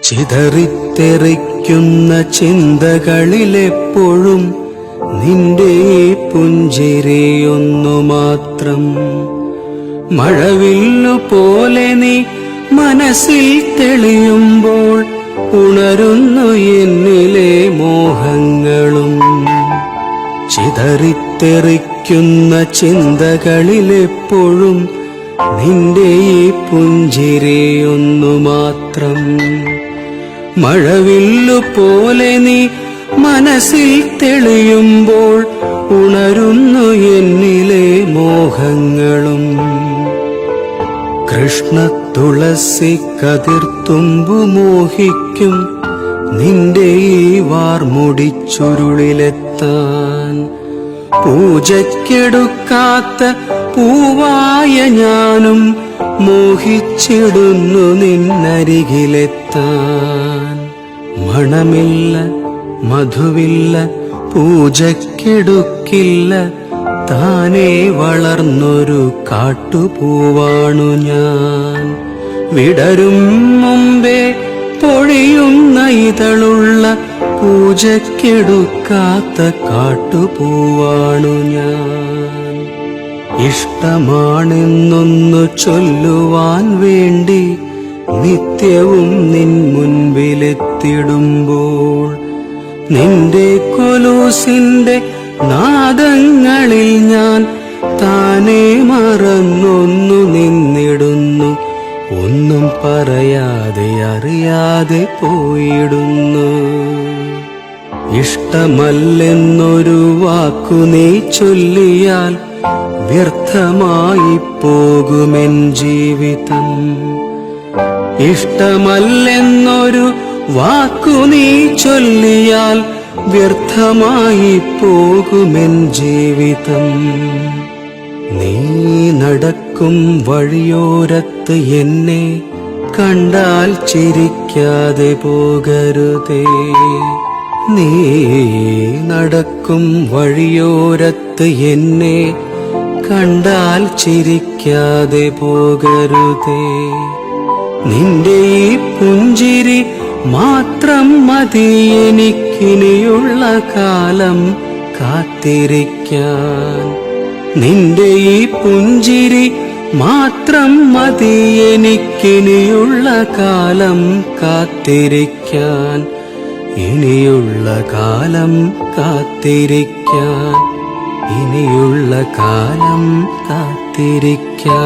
ചിതറിത്തെറിക്കുന്ന ചിന്തകളിലെപ്പോഴും നിന്റെ പുഞ്ചിരിയൊന്നു മാത്രം. മഴവില്ലു പോലെ നീ മനസ്സിൽ തെളിയുമ്പോൾ ഉണരുന്നു എന്നിലെ മോഹങ്ങളും. ചിതറിത്തെറിക്കുന്ന ചിന്തകളിലെപ്പോഴും നിന്റെ പുഞ്ചിരിയൊന്നു മാത്രം. മഴവില്ലു പോലെ നീ മനസ്സിൽ തെളിയുമ്പോൾ ഉണരുന്നു എന്നിലെ മോഹങ്ങളും. കൃഷ്ണ തുളസി കതിർത്തുമ്പു മോഹിക്കും നിന്റെ ഈ വാർമുടിച്ചുരുളിലെത്താൻ. പൂജയ്ക്കെടുക്കാത്ത പൂവായ ഞാനും മോഹിച്ചിടുന്നു നിന്നരികിലെത്താൻ. മണമില്ല മധുവില്ല പൂജയ്ക്കെടുക്കില്ല, താനേ വളർന്നൊരു കാട്ടുപൂവാണു ഞാൻ. വിടരും മുമ്പേ പൊഴിയുന്ന ഇതളുള്ള പൂജയ്ക്കെടുക്കാത്ത കാട്ടുപൂവാണു ഞാൻ. ഇഷ്ടമാണെന്നൊന്നു ചൊല്ലുവാൻ വേണ്ടി നിത്യവും നിൻ മുൻപിലെത്തിടുമ്പോൾ നിന്റെ കൊലൂസിന്റെ നാദങ്ങളിൽ ഞാൻ താനേ മറന്നൊന്നു നിന്നിടുന്നു. ഒന്നും പറയാതെ അറിയാതെ പോയിടുന്നു. ഇഷ്ടമല്ലെന്നൊരു വാക്കു നീ ചൊല്ലിയാൽ വ്യർത്ഥമായി പോകുമെൻ ജീവിതം. ഇഷ്ടമല്ലെന്നൊരു വാക്കു നീ ചൊല്ലിയാൽ വ്യർത്ഥമായി പോകുമെൻ ജീവിതം. നീ നടക്കും വഴിയോരത്ത് എന്നെ കണ്ടാൽ ചിരിക്കാതെ പോകരുതേ. നീ നടക്കും വഴിയോരത്ത് എന്നെ കണ്ടാൽ ചിരിക്കാതെ പോകരുതേ. നിന്റെ ഈ പുഞ്ചിരി മാത്രം മതി എനിക്കിനിയുള്ള കാലം കാത്തിരിക്കാൻ. നിന്റെ ഈ പുഞ്ചിരി മാത്രം മതി എനിക്കിനിയുള്ള കാലം കാത്തിരിക്കാൻ. ഇനിയുള്ള കാലം കാത്തിരിക്കാൻ. ഇനിയുള്ള കാലം കാത്തിരിക്കാൻ.